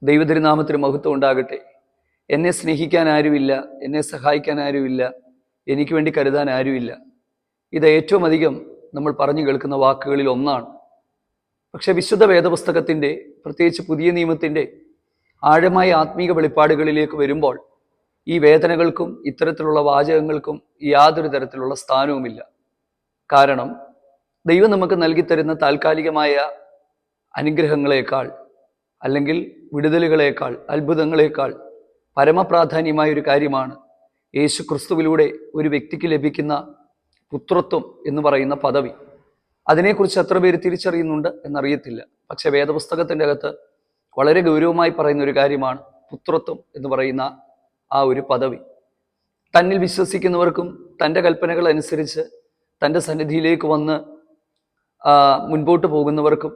ദൈവതിരുനാമത്തിന് മഹത്വം ഉണ്ടാകട്ടെ. എന്നെ സ്നേഹിക്കാൻ ആരുമില്ല, എന്നെ സഹായിക്കാൻ ആരുമില്ല, എനിക്ക് വേണ്ടി കരുതാൻ ആരുമില്ല. ഇത് ഏറ്റവും അധികം നമ്മൾ പറഞ്ഞു കേൾക്കുന്ന വാക്കുകളിൽ ഒന്നാണ്. പക്ഷെ വിശുദ്ധ വേദപുസ്തകത്തിൻ്റെ, പ്രത്യേകിച്ച് പുതിയ നിയമത്തിൻ്റെ ആഴമായ ആത്മീക വെളിപ്പാടുകളിലേക്ക് വരുമ്പോൾ ഈ വേദനകൾക്കും ഇത്തരത്തിലുള്ള വാചകങ്ങൾക്കും യാതൊരു തരത്തിലുള്ള സ്ഥാനവുമില്ല. കാരണം ദൈവം നമുക്ക് നൽകിത്തരുന്ന താൽക്കാലികമായ അനുഗ്രഹങ്ങളെക്കാൾ, അല്ലെങ്കിൽ വിടുതലുകളേക്കാൾ, അത്ഭുതങ്ങളേക്കാൾ പരമപ്രാധാന്യമായ ഒരു കാര്യമാണ് യേശു ക്രിസ്തുവിലൂടെ ഒരു വ്യക്തിക്ക് ലഭിക്കുന്ന പുത്രത്വം എന്ന് പറയുന്ന പദവി. അതിനെക്കുറിച്ച് എത്ര പേര് തിരിച്ചറിയുന്നുണ്ട് എന്നറിയത്തില്ല. പക്ഷെ വേദപുസ്തകത്തിൻ്റെ അകത്ത് വളരെ ഗൗരവമായി പറയുന്ന ഒരു കാര്യമാണ് പുത്രത്വം എന്ന് പറയുന്ന ആ ഒരു പദവി. തന്നിൽ വിശ്വസിക്കുന്നവർക്കും തൻ്റെ കൽപ്പനകൾ അനുസരിച്ച് തൻ്റെ സന്നിധിയിലേക്ക് വന്ന് മുൻപോട്ട് പോകുന്നവർക്കും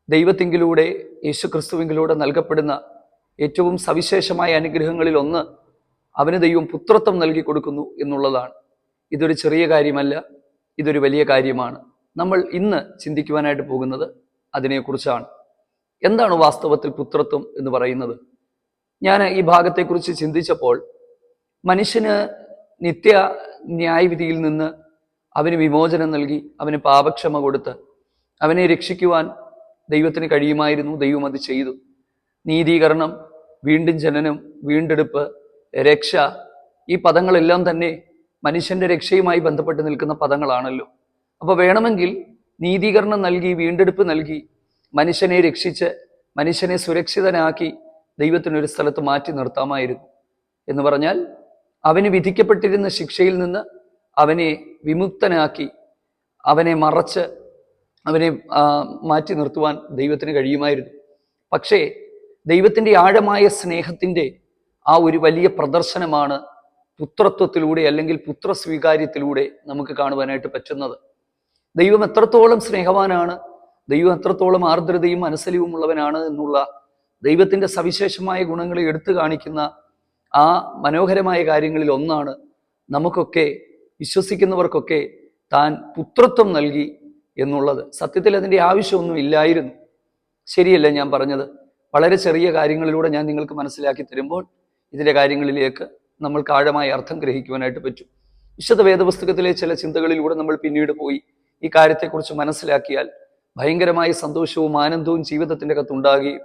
ദൈവത്തിങ്കിലൂടെ, യേശു ക്രിസ്തുവിങ്കിലൂടെ നൽകപ്പെടുന്ന ഏറ്റവും സവിശേഷമായ അനുഗ്രഹങ്ങളിൽ ഒന്ന് അവന് ദൈവം പുത്രത്വം നൽകി കൊടുക്കുന്നു എന്നുള്ളതാണ്. ഇതൊരു ചെറിയ കാര്യമല്ല, ഇതൊരു വലിയ കാര്യമാണ്. നമ്മൾ ഇന്ന് ചിന്തിക്കുവാനായിട്ട് പോകുന്നത് അതിനെക്കുറിച്ചാണ്. എന്താണ് വാസ്തവത്തിൽ പുത്രത്വം എന്ന് പറയുന്നത്? ഞാൻ ഈ ഭാഗത്തെക്കുറിച്ച് ചിന്തിച്ചപ്പോൾ മനുഷ്യന് നിത്യ ന്യായവിധിയിൽ നിന്ന് അവന് വിമോചനം നൽകി, അവന് പാപക്ഷമ കൊടുത്ത് അവനെ രക്ഷിക്കുവാൻ ദൈവത്തിന് കഴിയുമായിരുന്നു. ദൈവം അത് ചെയ്തു. നീതീകരണം, വീണ്ടും ജനനം, വീണ്ടെടുപ്പ്, രക്ഷ, ഈ പദങ്ങളെല്ലാം തന്നെ മനുഷ്യന്റെ രക്ഷയുമായി ബന്ധപ്പെട്ട് നിൽക്കുന്ന പദങ്ങളാണല്ലോ. അപ്പോൾ വേണമെങ്കിൽ നീതീകരണം നൽകി, വീണ്ടെടുപ്പ് നൽകി മനുഷ്യനെ രക്ഷിച്ച് മനുഷ്യനെ സുരക്ഷിതനാക്കി ദൈവത്തിനൊരു സ്ഥലത്ത് മാറ്റി നിർത്താമായിരുന്നു. എന്ന് പറഞ്ഞാൽ അവന് വിധിക്കപ്പെട്ടിരുന്ന ശിക്ഷയിൽ നിന്ന് അവനെ വിമുക്തനാക്കി, അവനെ മറച്ച് അവനെ മാറ്റി നിർത്തുവാൻ ദൈവത്തിന് കഴിയുമായിരുന്നു. പക്ഷേ ദൈവത്തിൻ്റെ ആഴമായ സ്നേഹത്തിൻ്റെ ആ ഒരു വലിയ പ്രദർശനമാണ് പുത്രത്വത്തിലൂടെ, അല്ലെങ്കിൽ പുത്രസ്വീകാര്യത്തിലൂടെ നമുക്ക് കാണുവാനായിട്ട് പറ്റുന്നത്. ദൈവം എത്രത്തോളം സ്നേഹവാനാണ്, ദൈവം എത്രത്തോളം ആർദ്രതയും മനസ്സലിവും ഉള്ളവനാണ് എന്നുള്ള ദൈവത്തിൻ്റെ സവിശേഷമായ ഗുണങ്ങളെ എടുത്തു കാണിക്കുന്ന ആ മനോഹരമായ കാര്യങ്ങളിൽ ഒന്നാണ് നമുക്കൊക്കെ, വിശ്വസിക്കുന്നവർക്കൊക്കെ താൻ പുത്രത്വം നൽകി എന്നുള്ളത്. സത്യത്തിൽ അതിൻ്റെ ആവശ്യമൊന്നും ഇല്ലായിരുന്നു. ശരിയല്ല ഞാൻ പറഞ്ഞത്? വളരെ ചെറിയ കാര്യങ്ങളിലൂടെ ഞാൻ നിങ്ങൾക്ക് മനസ്സിലാക്കി തരുമ്പോൾ ഇതിൻ്റെ കാര്യങ്ങളിലേക്ക് നമ്മൾക്ക് ആഴമായ അർത്ഥം ഗ്രഹിക്കുവാനായിട്ട് പറ്റും. വിശുദ്ധ വേദപുസ്തകത്തിലെ ചില ചിന്തകളിലൂടെ നമ്മൾ പിന്നീട് പോയി ഈ കാര്യത്തെക്കുറിച്ച് മനസ്സിലാക്കിയാൽ ഭയങ്കരമായ സന്തോഷവും ആനന്ദവും ജീവിതത്തിൻ്റെ അകത്തുണ്ടാകുകയും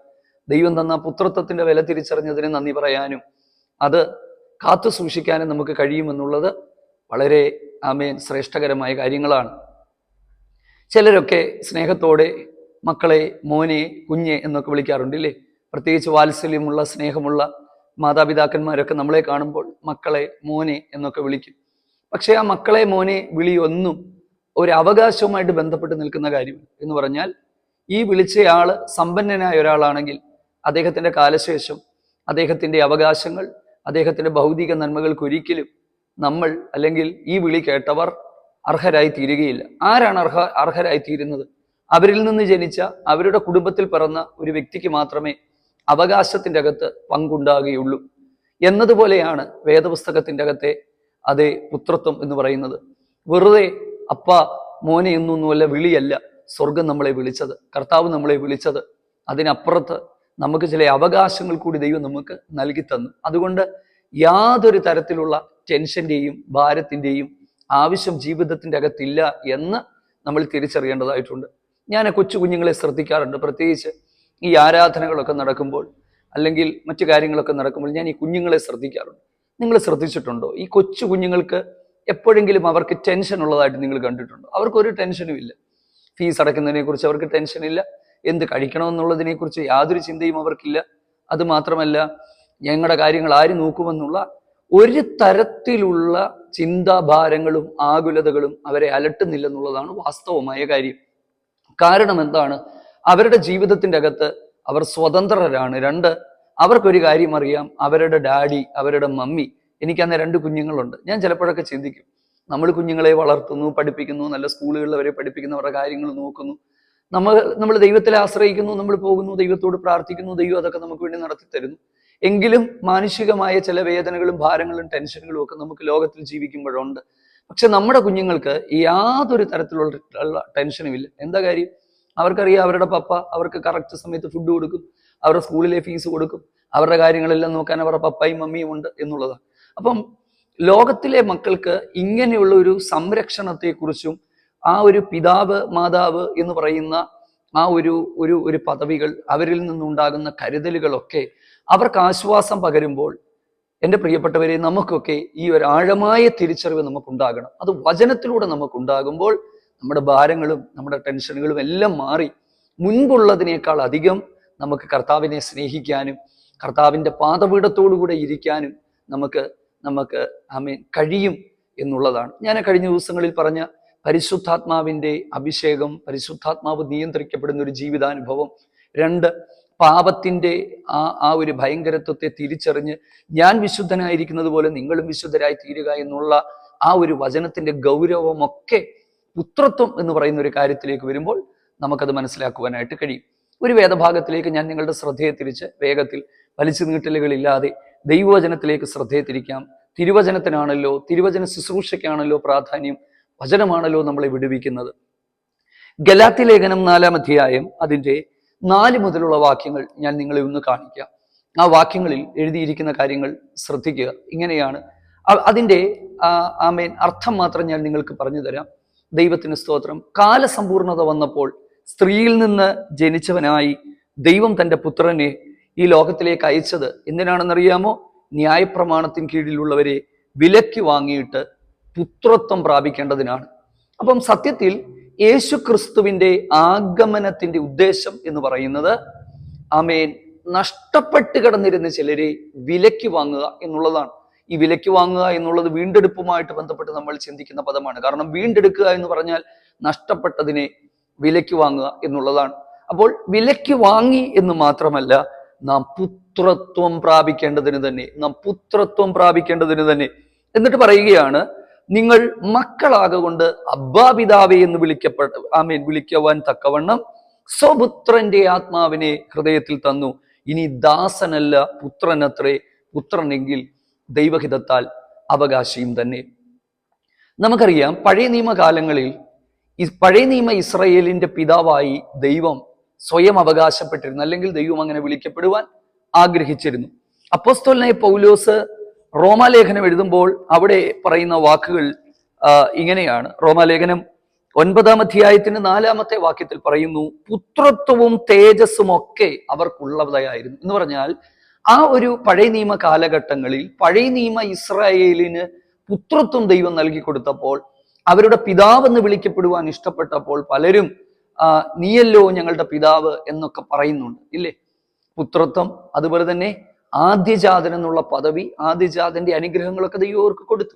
ദൈവം തന്ന പുത്രത്വത്തിൻ്റെ വില തിരിച്ചറിഞ്ഞതിന് നന്ദി പറയാനും അത് കാത്തു സൂക്ഷിക്കാനും നമുക്ക് കഴിയുമെന്നുള്ളത് വളരെ ശ്രേഷ്ഠകരമായ കാര്യങ്ങളാണ്. ചിലരൊക്കെ സ്നേഹത്തോടെ മക്കളെ മോനെ, കുഞ്ഞെ എന്നൊക്കെ വിളിക്കാറുണ്ടല്ലേ? പ്രത്യേകിച്ച് വാത്സല്യമുള്ള, സ്നേഹമുള്ള മാതാപിതാക്കന്മാരൊക്കെ നമ്മളെ കാണുമ്പോൾ മക്കളെ, മോനെ എന്നൊക്കെ വിളിക്കും. പക്ഷേ ആ മക്കളെ, മോനെ വിളിയൊന്നും ഒരു അവകാശവുമായിട്ട് ബന്ധപ്പെട്ട് നിൽക്കുന്ന കാര്യം എന്ന് പറഞ്ഞാൽ, ഈ വിളിച്ചയാള് സമ്പന്നനായ ഒരാളാണെങ്കിൽ അദ്ദേഹത്തിൻ്റെ കാലശേഷം അദ്ദേഹത്തിൻ്റെ അവകാശങ്ങൾ, അദ്ദേഹത്തിൻ്റെ ഭൗതിക നന്മകൾക്ക് ഒരിക്കലും നമ്മൾ, അല്ലെങ്കിൽ ഈ വിളി കേട്ടവർ അർഹരായി തീരുകയില്ല. ആരാണ് അർഹരായി തീരുന്നത്? അവരിൽ നിന്ന് ജനിച്ച, അവരുടെ കുടുംബത്തിൽ പിറന്ന ഒരു വ്യക്തിക്ക് മാത്രമേ അവകാശത്തിൻ്റെ അകത്ത് പങ്കുണ്ടാകുകയുള്ളൂ. എന്നതുപോലെയാണ് വേദപുസ്തകത്തിൻ്റെ അകത്തെ അതേ പുത്രത്വം എന്ന് പറയുന്നത്. വെറുതെ അപ്പ, മോനെ എന്നൊന്നുമല്ല വിളിയല്ല സ്വർഗം നമ്മളെ വിളിച്ചത്, കർത്താവ് നമ്മളെ വിളിച്ചത്. അതിനപ്പുറത്ത് നമുക്ക് ചില അവകാശങ്ങൾ കൂടി ദൈവം നമുക്ക് നൽകി തന്നു. അതുകൊണ്ട് യാതൊരു തരത്തിലുള്ള ടെൻഷൻ്റെയും ഭാരത്തിൻ്റെയും ആവശ്യം ജീവിതത്തിൻ്റെ അകത്തില്ല എന്ന് നമ്മൾ തിരിച്ചറിയേണ്ടതായിട്ടുണ്ട്. ഞാൻ കൊച്ചു കുഞ്ഞുങ്ങളെ ശ്രദ്ധിക്കാറുണ്ട്. പ്രത്യേകിച്ച് ഈ ആരാധനകളൊക്കെ നടക്കുമ്പോൾ, അല്ലെങ്കിൽ മറ്റു കാര്യങ്ങളൊക്കെ നടക്കുമ്പോൾ ഞാൻ ഈ കുഞ്ഞുങ്ങളെ ശ്രദ്ധിക്കാറുണ്ട്. നിങ്ങൾ ശ്രദ്ധിച്ചിട്ടുണ്ടോ? ഈ കൊച്ചു കുഞ്ഞുങ്ങൾക്ക് എപ്പോഴെങ്കിലും അവർക്ക് ടെൻഷൻ ഉള്ളതായിട്ട് നിങ്ങൾ കണ്ടിട്ടുണ്ടോ? അവർക്കൊരു ടെൻഷനും ഇല്ല. ഫീസ് അടയ്ക്കുന്നതിനെ കുറിച്ച് അവർക്ക് ടെൻഷനില്ല. എന്ത് കഴിക്കണമെന്നുള്ളതിനെ കുറിച്ച് യാതൊരു ചിന്തയും അവർക്കില്ല. അത് മാത്രമല്ല, ഞങ്ങളുടെ കാര്യങ്ങൾ ആര് നോക്കുമെന്നുള്ള ഒരു തരത്തിലുള്ള ചിന്താഭാരങ്ങളും ആകുലതകളും അവരെ അലട്ടുന്നില്ലെന്നുള്ളതാണ് വാസ്തവമായ കാര്യം. കാരണം എന്താണ്? അവരുടെ ജീവിതത്തിൻ്റെ അകത്ത് അവർ സ്വതന്ത്രരാണ്. രണ്ട്, അവർക്കൊരു കാര്യം അറിയാം, അവരുടെ ഡാഡി, അവരുടെ മമ്മി. എനിക്കന്ന് 2 കുഞ്ഞുങ്ങളുണ്ട്. ഞാൻ ചിലപ്പോഴൊക്കെ ചിന്തിക്കും, നമ്മൾ കുഞ്ഞുങ്ങളെ വളർത്തുന്നു, പഠിപ്പിക്കുന്നു, നല്ല സ്കൂളുകളിൽ അവരെ പഠിപ്പിക്കുന്നു, അവരുടെ കാര്യങ്ങൾ നോക്കുന്നു, നമ്മൾ ദൈവത്തിലെ ആശ്രയിക്കുന്നു, നമ്മൾ പോകുന്നു, ദൈവത്തോട് പ്രാർത്ഥിക്കുന്നു, ദൈവം അതൊക്കെ നമുക്ക് വേണ്ടി നടത്തി തരുന്നു. എങ്കിലും മാനുഷികമായ ചില വേദനകളും ഭാരങ്ങളും ടെൻഷനുകളും ഒക്കെ നമുക്ക് ലോകത്തിൽ ജീവിക്കുമ്പോഴുണ്ട്. പക്ഷെ നമ്മുടെ കുഞ്ഞുങ്ങൾക്ക് യാതൊരു തരത്തിലുള്ള ടെൻഷനും ഇല്ല. എന്താ കാര്യം? അവർക്കറിയാം അവരുടെ പപ്പ അവർക്ക് കറക്റ്റ് സമയത്ത് ഫുഡ് കൊടുക്കും, അവരുടെ സ്കൂളിലെ ഫീസ് കൊടുക്കും, അവരുടെ കാര്യങ്ങളെല്ലാം നോക്കാൻ അവരുടെ പപ്പായും മമ്മിയും ഉണ്ട് എന്നുള്ളതാണ്. അപ്പം ലോകത്തിലെ മക്കൾക്ക് ഇങ്ങനെയുള്ള ഒരു സംരക്ഷണത്തെക്കുറിച്ചും ആ ഒരു പിതാവ് മാതാവ് എന്ന് പറയുന്ന ആ ഒരു ഒരു ഒരു പദവികൾ, അവരിൽ നിന്നുണ്ടാകുന്ന കരുതലുകളൊക്കെ അവർക്ക് ആശ്വാസം പകരുമ്പോൾ, എൻ്റെ പ്രിയപ്പെട്ടവരെ, നമുക്കൊക്കെ ഈ ഒരു ആഴമായ തിരിച്ചറിവ് നമുക്കുണ്ടാകണം. അത് വചനത്തിലൂടെ നമുക്കുണ്ടാകുമ്പോൾ നമ്മുടെ ഭാരങ്ങളും നമ്മുടെ ടെൻഷനുകളും എല്ലാം മാറി മുൻപുള്ളതിനേക്കാൾ അധികം നമുക്ക് കർത്താവിനെ സ്നേഹിക്കാനും കർത്താവിൻ്റെ പാദപീഠത്തോടുകൂടെ ഇരിക്കാനും നമുക്ക് കഴിയും എന്നുള്ളതാണ്. ഞാൻ കഴിഞ്ഞ ദിവസങ്ങളിൽ പറഞ്ഞ പരിശുദ്ധാത്മാവിൻ്റെ അഭിഷേകം, പരിശുദ്ധാത്മാവ് നിയന്ത്രിക്കപ്പെടുന്ന ഒരു ജീവിതാനുഭവം. 2, പാപത്തിൻ്റെ ആ ഒരു ഭയങ്കരത്വത്തെ തിരിച്ചറിഞ്ഞ് ഞാൻ വിശുദ്ധനായിരിക്കുന്നത് പോലെ നിങ്ങളും വിശുദ്ധരായി തീരുക എന്നുള്ള ആ ഒരു വചനത്തിൻ്റെ ഗൗരവമൊക്കെ പുത്രത്വം എന്ന് പറയുന്ന ഒരു കാര്യത്തിലേക്ക് വരുമ്പോൾ നമുക്കത് മനസ്സിലാക്കുവാനായിട്ട് കഴിയും. ഒരു വേദഭാഗത്തിലേക്ക് ഞാൻ നിങ്ങളുടെ ശ്രദ്ധയെ തിരിച്ച് വേഗത്തിൽ വലിച്ചു നീട്ടലുകളില്ലാതെ ദൈവവചനത്തിലേക്ക് ശ്രദ്ധയെ തിരിക്കാം. തിരുവചനത്തിനാണല്ലോ, തിരുവചന ശുശ്രൂഷയ്ക്കാണല്ലോ പ്രാധാന്യം. വചനമാണല്ലോ നമ്മളെ വിടുവിക്കുന്നത്. ഗലാത്യ ലേഖനം 4-ാം അധ്യായം അതിൻ്റെ 4 മുതലുള്ള വാക്യങ്ങൾ ഞാൻ നിങ്ങളെ ഒന്ന് കാണിക്കാം. ആ വാക്യങ്ങളിൽ എഴുതിയിരിക്കുന്ന കാര്യങ്ങൾ ശ്രദ്ധിക്കുക. ഇങ്ങനെയാണ് അതിൻ്റെ അർത്ഥം മാത്രം ഞാൻ നിങ്ങൾക്ക് പറഞ്ഞു തരാം. ദൈവത്തിന് സ്തോത്രം. കാലസമ്പൂർണത വന്നപ്പോൾ സ്ത്രീയിൽ നിന്ന് ജനിച്ചവനായി ദൈവം തൻ്റെ പുത്രനെ ഈ ലോകത്തിലേക്ക് അയച്ചത് എന്തിനാണെന്നറിയാമോ? ന്യായപ്രമാണത്തിന് കീഴിലുള്ളവരെ വിലയ്ക്ക് വാങ്ങിയിട്ട് പുത്രത്വം പ്രാപിക്കേണ്ടതിനാണ്. അപ്പം സത്യത്തിൽ യേശു ക്രിസ്തുവിൻ്റെ ആഗമനത്തിൻ്റെ ഉദ്ദേശം എന്ന് പറയുന്നത് നഷ്ടപ്പെട്ട് കിടന്നിരുന്ന ചിലരെ വിലയ്ക്ക് വാങ്ങുക എന്നുള്ളതാണ്. ഈ വിലയ്ക്ക് വാങ്ങുക എന്നുള്ളത് വീണ്ടെടുപ്പുമായിട്ട് ബന്ധപ്പെട്ട് നമ്മൾ ചിന്തിക്കുന്ന പദമാണ്. കാരണം വീണ്ടെടുക്കുക എന്ന് പറഞ്ഞാൽ നഷ്ടപ്പെട്ടതിനെ വിലയ്ക്ക് വാങ്ങുക എന്നുള്ളതാണ്. അപ്പോൾ വിലയ്ക്ക് വാങ്ങി എന്ന് മാത്രമല്ല, നാം പുത്രത്വം പ്രാപിക്കേണ്ടതിന് തന്നെ എന്നിട്ട് പറയുകയാണ്, നിങ്ങൾ മക്കളാകൊണ്ട് അബ്ബാ പിതാവേ എന്ന് വിളിക്കുവാൻ തക്കവണ്ണം സ്വപുത്രന്റെ ആത്മാവിനെ ഹൃദയത്തിൽ തന്നു. ഇനി ദാസനല്ല പുത്രനത്രേ, പുത്രനെങ്കിൽ ദൈവഹിതത്താൽ അവകാശിയും തന്നെ. നമുക്കറിയാം, പഴയ നിയമകാലങ്ങളിൽ പഴയ നിയമ ഇസ്രായേലിന്റെ പിതാവായി ദൈവം സ്വയം അവകാശപ്പെട്ടിരുന്നു, അല്ലെങ്കിൽ ദൈവം അങ്ങനെ വിളിക്കപ്പെടുവാൻ ആഗ്രഹിച്ചിരുന്നു. അപ്പോസ്തലനായ പൗലോസ് റോമാലേഖനം എഴുതുമ്പോൾ അവിടെ പറയുന്ന വാക്കുകൾ ഇങ്ങനെയാണ്. റോമാലേഖനം 9-ാം അധ്യായത്തിന് 4-ാമത്തെ വാക്യത്തിൽ പറയുന്നു, പുത്രത്വവും തേജസ്സും ഒക്കെ അവർക്കുള്ളതായിരുന്നു എന്ന് പറഞ്ഞാൽ, ആ ഒരു പഴയ നിയമ കാലഘട്ടങ്ങളിൽ പഴയ നിയമ ഇസ്രായേലിന് പുത്രത്വം ദൈവം നൽകി കൊടുത്തപ്പോൾ, അവരുടെ പിതാവെന്ന് വിളിക്കപ്പെടുവാൻ ഇഷ്ടപ്പെട്ടപ്പോൾ പലരും നീയല്ലോ ഞങ്ങളുടെ പിതാവ് എന്നൊക്കെ പറയുന്നുണ്ട്, ഇല്ലേ? പുത്രത്വം, അതുപോലെ തന്നെ ആദ്യജാതൻ എന്നുള്ള പദവി, ആദ്യജാതന്റെ അനുഗ്രഹങ്ങളൊക്കെ ദൈവം അവർക്ക് കൊടുത്തു.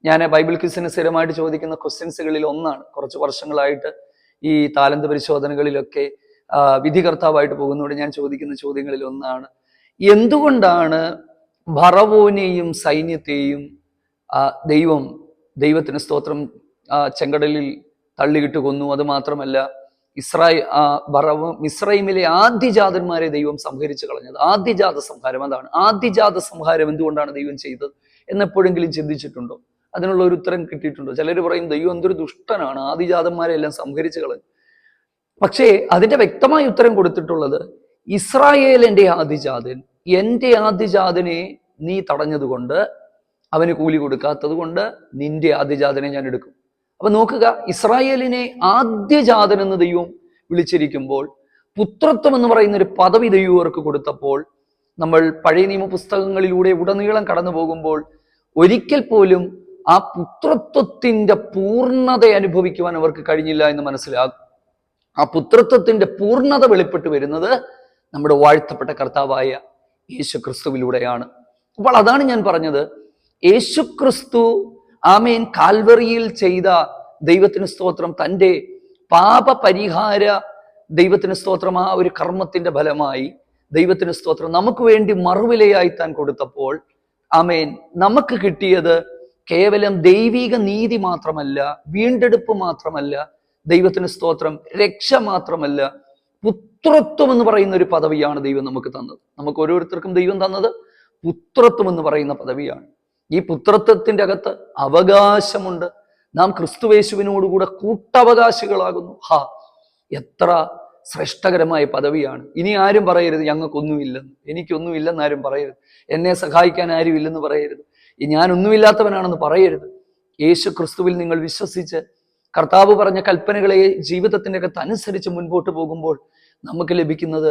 ഞാൻ ബൈബിൾ ക്വിസിന് സ്ഥിരമായിട്ട് ചോദിക്കുന്ന ക്വസ്റ്റ്യൻസുകളിൽ ഒന്നാണ്, കുറച്ച് വർഷങ്ങളായിട്ട് ഈ താലന്ത് പരിശോധനകളിലൊക്കെ വിധികർത്താവായിട്ട് പോകുന്നതോടെ ഞാൻ ചോദിക്കുന്ന ചോദ്യങ്ങളിൽ ഒന്നാണ്, എന്തുകൊണ്ടാണ് ഭറവോനെയും സൈന്യത്തെയും ദൈവത്തിന് സ്തോത്രം ചെങ്കടലിൽ തള്ളിയിട്ട് കൊന്നു? അത് മാത്രമല്ല, മിസ്രൈമിലെ ആദ്യജാതന്മാരെ ദൈവം സംഹരിച്ചു കളഞ്ഞത്. ആദ്യജാത സംഹാരം, അതാണ് ആദ്യജാത സംഹാരം. എന്തുകൊണ്ടാണ് ദൈവം ചെയ്തത് എന്നെപ്പോഴെങ്കിലും ചിന്തിച്ചിട്ടുണ്ടോ? അതിനുള്ള ഒരു ഉത്തരം കിട്ടിയിട്ടുണ്ടോ? ചിലർ പറയും ദൈവം എന്തൊരു ദുഷ്ടനാണ്, ആദ്യജാതന്മാരെ എല്ലാം സംഹരിച്ചു കളഞ്ഞു. പക്ഷേ അതിന്റെ വ്യക്തമായ ഉത്തരം കൊടുത്തിട്ടുള്ളത്, ഇസ്രായേലിന്റെ ആദ്യജാതൻ, എൻ്റെ ആദ്യജാതനെ നീ തടഞ്ഞതുകൊണ്ട്, അവന് കൂലി കൊടുക്കാത്തത് കൊണ്ട് നിന്റെ ആദ്യജാതനെ ഞാൻ എടുക്കും. അപ്പൊ നോക്കുക, ഇസ്രായേലിനെ ആദ്യജാതൻ എന്ന് ദൈവം വിളിച്ചിരിക്കുമ്പോൾ, പുത്രത്വം എന്ന് പറയുന്ന ഒരു പദവി ദൈവം അവർക്ക് കൊടുത്തപ്പോൾ, നമ്മൾ പഴയ നിയമ പുസ്തകങ്ങളിലൂടെ ഉടനീളം കടന്നു പോകുമ്പോൾ ഒരിക്കൽ പോലും ആ പുത്രത്വത്തിന്റെ പൂർണ്ണത അനുഭവിക്കുവാൻ അവർക്ക് കഴിഞ്ഞില്ല എന്ന് മനസ്സിലാകും. ആ പുത്രത്വത്തിന്റെ പൂർണ്ണത വെളിപ്പെട്ട് വരുന്നത് നമ്മുടെ വാഴ്ത്തപ്പെട്ട കർത്താവായ യേശു ക്രിസ്തുവിലൂടെയാണ്. അപ്പോൾ അതാണ് ഞാൻ പറഞ്ഞത്, യേശു ക്രിസ്തു കാൽവറിയിൽ ചെയ്ത ദൈവത്തിന് സ്തോത്രം, തൻ്റെ പാപപരിഹാര ദൈവത്തിന് സ്തോത്രം, ആ ഒരു കർമ്മത്തിന്റെ ഫലമായി ദൈവത്തിന് സ്തോത്രം നമുക്ക് വേണ്ടി മറുവിലയായി താൻ കൊടുത്തപ്പോൾ നമുക്ക് കിട്ടിയത് കേവലം ദൈവിക നീതി മാത്രമല്ല, വീണ്ടെടുപ്പ് മാത്രമല്ല, ദൈവത്തിന് സ്തോത്രം രക്ഷ മാത്രമല്ല, പുത്രത്വം എന്ന് പറയുന്ന ഒരു പദവിയാണ് ദൈവം നമുക്ക് തന്നത്. നമുക്ക് ഓരോരുത്തർക്കും ദൈവം തന്നത് പുത്രത്വം എന്ന് പറയുന്ന പദവിയാണ്. ഈ പുത്രത്വത്തിന്റെ അകത്ത് അവകാശമുണ്ട്. നാം ക്രിസ്തുവേശുവിനോടുകൂടെ കൂട്ടവകാശികളാകുന്നു. എത്ര ശ്രേഷ്ഠകരമായ പദവിയാണ്. ഇനി ആരും പറയരുത് ഞങ്ങൾക്കൊന്നുമില്ലെന്ന്, എനിക്കൊന്നുമില്ലെന്ന് ആരും പറയരുത്, എന്നെ സഹായിക്കാൻ ആരും ഇല്ലെന്ന് പറയരുത്, ഞാനൊന്നുമില്ലാത്തവനാണെന്ന് പറയരുത്. യേശു ക്രിസ്തുവിൽ നിങ്ങൾ വിശ്വസിച്ച് കർത്താവ് പറഞ്ഞ കൽപ്പനകളെ ജീവിതത്തിൻ്റെ അകത്ത് അനുസരിച്ച് മുൻപോട്ട് പോകുമ്പോൾ നമുക്ക് ലഭിക്കുന്നത്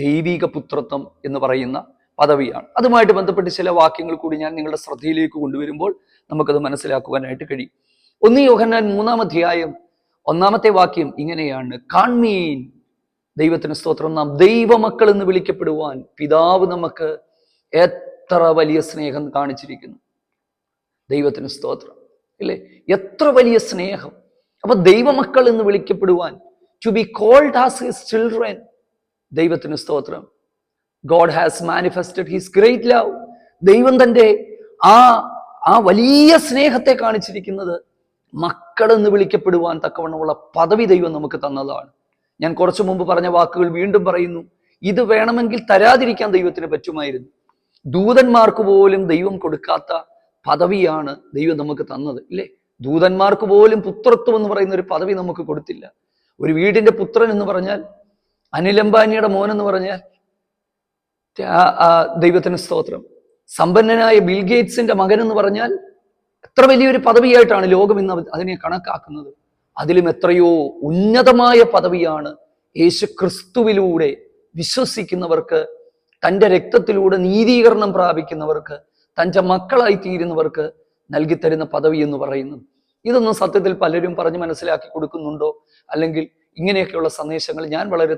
ദൈവിക പുത്രത്വം എന്ന് പറയുന്ന പദവിയാണ്. അതുമായിട്ട് ബന്ധപ്പെട്ട് ചില വാക്യങ്ങൾ കൂടി ഞാൻ നിങ്ങളുടെ ശ്രദ്ധയിലേക്ക് കൊണ്ടുവരുമ്പോൾ നമുക്കത് മനസ്സിലാക്കുവാനായിട്ട് കഴിയും. 1 യോഹന്നാൻ 3-ാം അധ്യായം 1-ാമത്തെ വാക്യം ഇങ്ങനെയാണ്: കാൺമീൻ, ദൈവത്തിന് സ്തോത്രം, നാം ദൈവമക്കൾ എന്ന് വിളിക്കപ്പെടുവാൻ പിതാവ് നമുക്ക് എത്ര വലിയ സ്നേഹം കാണിച്ചിരിക്കുന്നു. ദൈവത്തിന് സ്തോത്രം, ഇല്ലേ? എത്ര വലിയ സ്നേഹം. അപ്പൊ ദൈവമക്കൾ എന്ന് വിളിക്കപ്പെടുവാൻ, to be called as his children. ദൈവത്തിന് സ്തോത്രം. God has manifested his great love. ദൈവം തന്റെ ആ വലിയ സ്നേഹത്തെ കാണിച്ചിരിക്കുന്നത് മക്കൾ എന്ന് വിളിക്കപ്പെടുവാൻ തക്കവണ്ണമുള്ള പദവി ദൈവം നമുക്ക് തന്നതാണ്. ഞാൻ കുറച്ചു മുമ്പ് പറഞ്ഞ വാക്കുകൾ വീണ്ടും പറയുന്നു. ഇത് വേണമെങ്കിൽ തരാതിരിക്കാൻ ദൈവത്തിന് പറ്റുമായിരുന്നു. ദൂതന്മാർക്ക് പോലും ദൈവം കൊടുക്കാത്ത പദവിയാണ് ദൈവം നമുക്ക് തന്നത്, ഇല്ലേ? ദൂതന്മാർക്ക് പോലും പുത്രത്വം എന്ന് പറയുന്ന ഒരു പദവി നമുക്ക് കൊടുത്തില്ല. ഒരു വീടിന്റെ പുത്രൻ എന്ന് പറഞ്ഞാൽ, അനിൽ അംബാനിയുടെ മോൻ എന്ന് പറഞ്ഞാൽ ദൈവത്തിന് സ്തോത്രം, സമ്പന്നനായ ബിൽ ഗേറ്റ്സിന്റെ മകൻ എന്ന് പറഞ്ഞാൽ എത്ര വലിയൊരു പദവിയായിട്ടാണ് ലോകം ഇന്ന് അതിനെ കണക്കാക്കുന്നത്. അതിലും എത്രയോ ഉന്നതമായ പദവിയാണ് യേശു ക്രിസ്തുവിലൂടെ വിശ്വസിക്കുന്നവർക്ക്, തൻ്റെ രക്തത്തിലൂടെ നീതീകരണം പ്രാപിക്കുന്നവർക്ക്, തൻ്റെ മക്കളായി തീരുന്നവർക്ക് നൽകിത്തരുന്ന പദവി എന്ന് പറയുന്നത്. ഇതൊന്നും സത്യത്തിൽ പലരും പറഞ്ഞ് മനസ്സിലാക്കി കൊടുക്കുന്നുണ്ടോ? അല്ലെങ്കിൽ ഇങ്ങനെയൊക്കെയുള്ള സന്ദേശങ്ങൾ ഞാൻ വളരെ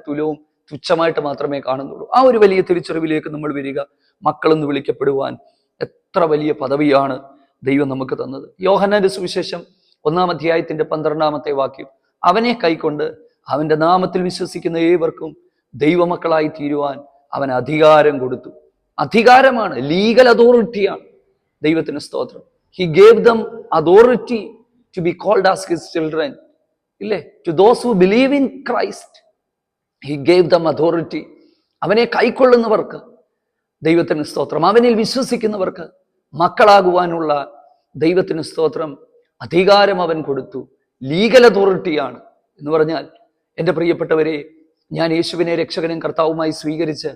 തുച്ഛമായിട്ട് മാത്രമേ കാണുന്നുള്ളൂ. ആ ഒരു വലിയ തിരിച്ചറിവിലേക്ക് നമ്മൾ വരിക. മക്കളെന്ന് വിളിക്കപ്പെടുവാൻ എത്ര വലിയ പദവിയാണ് ദൈവം നമുക്ക് തന്നത്. യോഹന്നാന്റെ സുവിശേഷം 1-ാം അധ്യായത്തിന്റെ 12-ാമത്തെ വാക്യം: അവനെ കൈക്കൊണ്ട് അവന്റെ നാമത്തിൽ വിശ്വസിക്കുന്ന ഏവർക്കും ദൈവമക്കളായി തീരുവാൻ അവൻ അധികാരം കൊടുത്തു. അധികാരമാണ്, ലീഗൽ അതോറിറ്റിയാണ്. ദൈവത്തിന് സ്തോത്രം. He gave them authority to be called as his children, ഇല്ലേ? To those who believe in Christ he gave them authority. അവനെ കൈക്കൊള്ളുന്നവർക്ക്, ദൈവത്തിന് സ്തോത്രം, അവനിൽ വിശ്വസിക്കുന്നവർക്ക് മക്കളാകുവാനുള്ള ദൈവത്തിന് സ്തോത്രം അധികാരം അവൻ കൊടുത്തു. ലീഗൽ അതോറിറ്റിയാണ് എന്ന് പറഞ്ഞാൽ, എൻ്റെ പ്രിയപ്പെട്ടവരെ, ഞാൻ യേശുവിനെ രക്ഷകനും കർത്താവുമായി സ്വീകരിച്ച്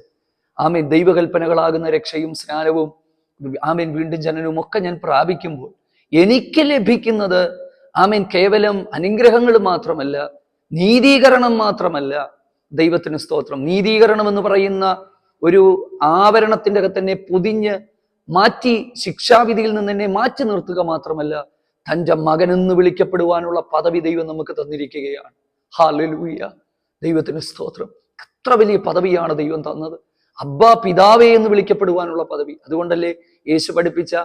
ആമേൻ ദൈവകൽപ്പനകളാകുന്ന രക്ഷയും സ്നാനവും ആമേൻ വീണ്ടും ജനനവും ഒക്കെ ഞാൻ പ്രാപിക്കുമ്പോൾ എനിക്ക് ലഭിക്കുന്നത് ആമേൻ കേവലം അനുഗ്രഹങ്ങൾ മാത്രമല്ല, നീതീകരണം മാത്രമല്ല. ദൈവത്തിന് സ്തോത്രം. നീതീകരണം എന്ന് പറയുന്ന ഒരു ആവരണത്തിന്റെ അകത്ത് തന്നെ പൊതിഞ്ഞ് മാറ്റി ശിക്ഷാവിധിയിൽ നിന്ന് എന്നെ മാറ്റി നിർത്തുക മാത്രമല്ല, തൻ്റെ മകനെന്ന് വിളിക്കപ്പെടുവാനുള്ള പദവി ദൈവം നമുക്ക് തന്നിരിക്കുകയാണ്. ഹല്ലേലൂയ, ദൈവത്തിന് സ്തോത്രം. എത്ര വലിയ പദവിയാണ് ദൈവം തന്നത്. അബ്ബാ, പിതാവേ എന്ന് വിളിക്കപ്പെടുവാനുള്ള പദവി. അതുകൊണ്ടല്ലേ യേശു പഠിപ്പിച്ച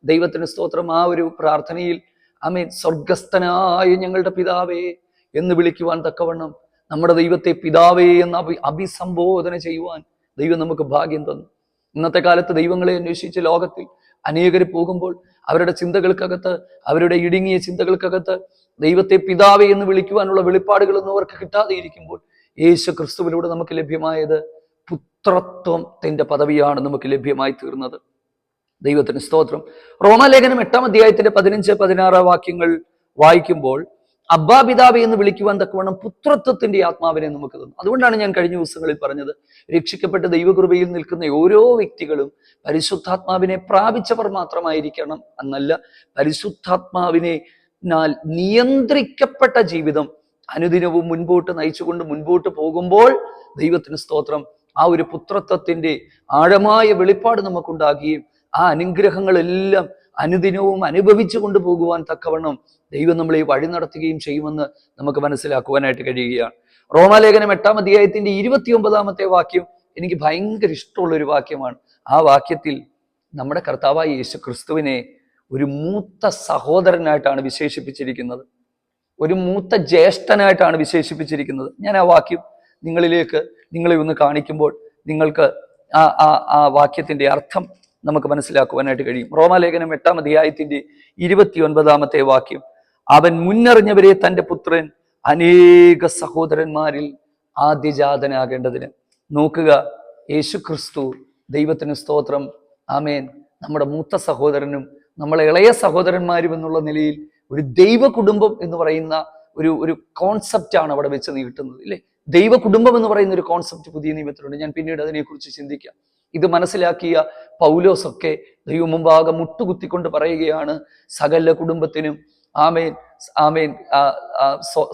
ദൈവത്തിന് സ്തോത്രം ആ ഒരു പ്രാർത്ഥനയിൽ ആമേൻ സ്വർഗസ്ഥനായ ഞങ്ങളുടെ പിതാവേ എന്ന് വിളിക്കുവാൻ തക്കവണ്ണം നമ്മുടെ ദൈവത്തെ പിതാവേ എന്ന് അഭിസംബോധന ചെയ്യുവാൻ ദൈവം നമുക്ക് ഭാഗ്യം തന്നു. ഇന്നത്തെ കാലത്ത് ദൈവങ്ങളെ അന്വേഷിച്ച് ലോകത്തിൽ അനേകർ പോകുമ്പോൾ അവരുടെ ചിന്തകൾക്കകത്ത്, അവരുടെ ഇടുങ്ങിയ ചിന്തകൾക്കകത്ത് ദൈവത്തെ പിതാവേ എന്ന് വിളിക്കുവാനുള്ള വെളിപ്പാടുകളൊന്നും അവർക്ക് കിട്ടാതെ ഇരിക്കുമ്പോൾ യേശു ക്രിസ്തുവിലൂടെ നമുക്ക് ലഭ്യമായത് പുത്രത്വത്തിന്റെ പദവിയാണ് നമുക്ക് ലഭ്യമായി തീർന്നത്. ദൈവത്തിന് സ്തോത്രം. റോമാലേഖനം 8-ാം അധ്യായത്തിന്റെ 15-16 വാക്യങ്ങൾ വായിക്കുമ്പോൾ അബ്ബാ, പിതാവേ എന്ന് വിളിക്കുവാൻ തക്കവണ്ണം പുത്രത്വത്തിന്റെ ആത്മാവിനെ നമുക്ക് തന്നു. അതുകൊണ്ടാണ് ഞാൻ കഴിഞ്ഞ ദിവസങ്ങളിൽ പറഞ്ഞത്, രക്ഷിക്കപ്പെട്ട് ദൈവകൃപയിൽ നിൽക്കുന്ന ഓരോ വ്യക്തികളും പരിശുദ്ധാത്മാവിനെ പ്രാപിച്ചവർ മാത്രമായിരിക്കണം എന്നല്ല, പരിശുദ്ധാത്മാവിനെ നിയന്ത്രിക്കപ്പെട്ട ജീവിതം അനുദിനവും മുൻപോട്ട് നയിച്ചുകൊണ്ട് മുൻപോട്ട് പോകുമ്പോൾ ദൈവത്തിന് സ്തോത്രം ആ ഒരു പുത്രത്വത്തിന്റെ ആഴമായ വെളിപ്പാട് നമുക്കുണ്ടാകുകയും ആ അനുഗ്രഹങ്ങളെല്ലാം അനുദിനവും അനുഭവിച്ചു കൊണ്ടുപോകുവാൻ തക്കവണ്ണം ദൈവം നമ്മളെ വഴി നടത്തുകയും ചെയ്യുമെന്ന് നമുക്ക് മനസ്സിലാക്കുവാനായിട്ട് കഴിയുകയാണ്. റോമാലേഖനം 8-ാം അധ്യായത്തിന്റെ 29-ാമത്തെ വാക്യം എനിക്ക് ഭയങ്കര ഇഷ്ടമുള്ള ഒരു വാക്യമാണ്. ആ വാക്യത്തിൽ നമ്മുടെ കർത്താവായ യേശു ക്രിസ്തുവിനെ ഒരു മൂത്ത സഹോദരനായിട്ടാണ് വിശേഷിപ്പിച്ചിരിക്കുന്നത്, ഒരു മൂത്ത ജ്യേഷ്ഠനായിട്ടാണ് വിശേഷിപ്പിച്ചിരിക്കുന്നത്. ഞാൻ ആ വാക്യം നിങ്ങളെ ഒന്ന് കാണിക്കുമ്പോൾ നിങ്ങൾക്ക് ആ വാക്യത്തിന്റെ അർത്ഥം നമുക്ക് മനസ്സിലാക്കുവാനായിട്ട് കഴിയും. റോമാലേഖനം 8-ാം അധ്യായത്തിന്റെ 29-ാമത്തെ വാക്യം: അവൻ മുന്നറിഞ്ഞവരെ തൻ്റെ പുത്രൻ അനേക സഹോദരന്മാരിൽ ആദ്യജാതനാകേണ്ടതിന്. നോക്കുക, യേശു ക്രിസ്തു, ദൈവത്തിന് സ്തോത്രം, ആമേൻ, നമ്മുടെ മൂത്ത സഹോദരനും നമ്മളെ ഇളയ സഹോദരന്മാരും എന്നുള്ള നിലയിൽ ഒരു ദൈവ കുടുംബം എന്ന് പറയുന്ന ഒരു ഒരു കോൺസെപ്റ്റാണ് അവിടെ വെച്ച് നീട്ടുന്നത്, ഇല്ലേ? ദൈവ കുടുംബം എന്ന് പറയുന്ന ഒരു കോൺസെപ്റ്റ് പുതിയ നിയമത്തിലുണ്ട്. ഞാൻ പിന്നീട് അതിനെക്കുറിച്ച് ചിന്തിക്കാം. ഇത് മനസ്സിലാക്കിയ പൗലോസൊക്കെ ദൈവം മുമ്പാകെ മുട്ടുകുത്തിക്കൊണ്ട് പറയുകയാണ്, സകല കുടുംബത്തിനും ആമേൻ ആമേൻ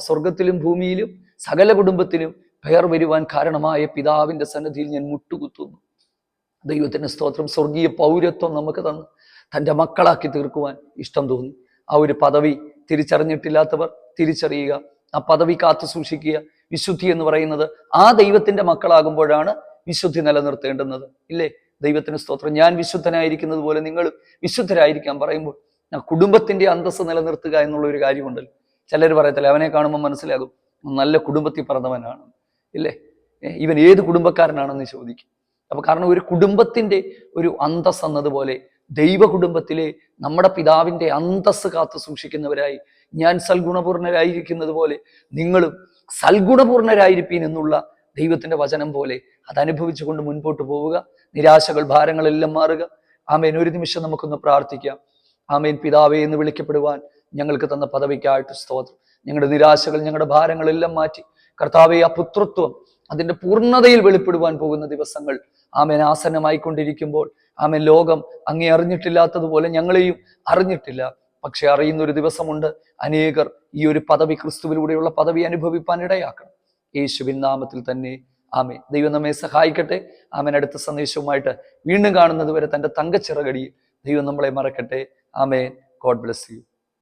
സ്വർഗത്തിലും ഭൂമിയിലും സകല കുടുംബത്തിനും പേർ വരുവാൻ കാരണമായ പിതാവിന്റെ സന്നിധിയിൽ ഞാൻ മുട്ടുകുത്തുന്നു. ദൈവത്തിന്റെ സ്തോത്രം. സ്വർഗീയ പൗരത്വം നമുക്ക് തന്നു തൻ്റെ മക്കളാക്കി തീർക്കുവാൻ ഇഷ്ടം തോന്നി. ആ ഒരു പദവി തിരിച്ചറിഞ്ഞിട്ടില്ലാത്തവർ തിരിച്ചറിയുക, ആ പദവി കാത്തു സൂക്ഷിക്കുക. വിശുദ്ധി എന്ന് പറയുന്നത് ആ ദൈവത്തിന്റെ മക്കളാകുമ്പോഴാണ് വിശുദ്ധി നിലനിർത്തേണ്ടുന്നത്, ഇല്ലേ? ദൈവത്തിന് സ്തോത്രം. ഞാൻ വിശുദ്ധനായിരിക്കുന്നത് പോലെ നിങ്ങൾ വിശുദ്ധരായിരിക്കാൻ പറയുമ്പോൾ ആ കുടുംബത്തിന്റെ അന്തസ്സ് നിലനിർത്തുക എന്നുള്ള ഒരു കാര്യമുണ്ടല്ലോ. ചിലർ പറയത്തില്ല, അവനെ കാണുമ്പോൾ മനസ്സിലാകും നല്ല കുടുംബത്തിൽ പിറന്നവനാണ്, ഇല്ലേ? ഇവൻ ഏത് കുടുംബക്കാരനാണെന്ന് ചോദിക്കും. അപ്പൊ കാരണം ഒരു കുടുംബത്തിന്റെ ഒരു അന്തസ് എന്നതുപോലെ ദൈവ കുടുംബത്തിലെ നമ്മുടെ പിതാവിന്റെ അന്തസ് കാത്തു സൂക്ഷിക്കുന്നവരായി ഞാൻ സൽഗുണപൂർണരായിരിക്കുന്നത് പോലെ നിങ്ങളും സൽഗുണപൂർണരായിരിപ്പീൻ എന്നുള്ള ദൈവത്തിന്റെ വചനം പോലെ അതനുഭവിച്ചുകൊണ്ട് മുൻപോട്ട് പോവുക. നിരാശകൾ, ഭാരങ്ങളെല്ലാം മാറുക. ആമേൻ. ഒരു നിമിഷം നമുക്കൊന്ന് പ്രാർത്ഥിക്കാം. ആമേൻ. പിതാവേ എന്ന് വിളിക്കപ്പെടുവാൻ ഞങ്ങൾക്ക് തന്ന പദവിക്കായിട്ട് സ്തോത്രം. ഞങ്ങളുടെ നിരാശകൾ, ഞങ്ങളുടെ ഭാരങ്ങളെല്ലാം മാറ്റി കർത്താവേ, ആ പുത്രത്വം അതിന്റെ പൂർണ്ണതയിൽ വെളിപ്പെടുവാൻ പോകുന്ന ദിവസങ്ങൾ ആമേൻ ആസന്നമായിക്കൊണ്ടിരിക്കുമ്പോൾ ആമേൻ ലോകം അങ്ങേ അറിഞ്ഞിട്ടില്ലാത്തതുപോലെ ഞങ്ങളെയും അറിഞ്ഞിട്ടില്ല. പക്ഷെ അറിയുന്ന ഒരു ദിവസമുണ്ട്. അനേകർ ഈ ഒരു പദവി, ക്രിസ്തുവിലൂടെയുള്ള പദവി അനുഭവിപ്പാൻ ഇടയാക്കണം. യേശുവിൻ നാമത്തിൽ തന്നെ ആമേൻ. ദൈവം നമ്മെ സഹായിക്കട്ടെ. ആമേൻ. അടുത്ത സന്ദേശവുമായിട്ട് വീണ്ടും കാണുന്നത് വരെ തൻ്റെ തങ്കച്ചിറകടിയിൽ ദൈവം നമ്മളെ മറക്കട്ടെ. ആമേൻ. God bless U.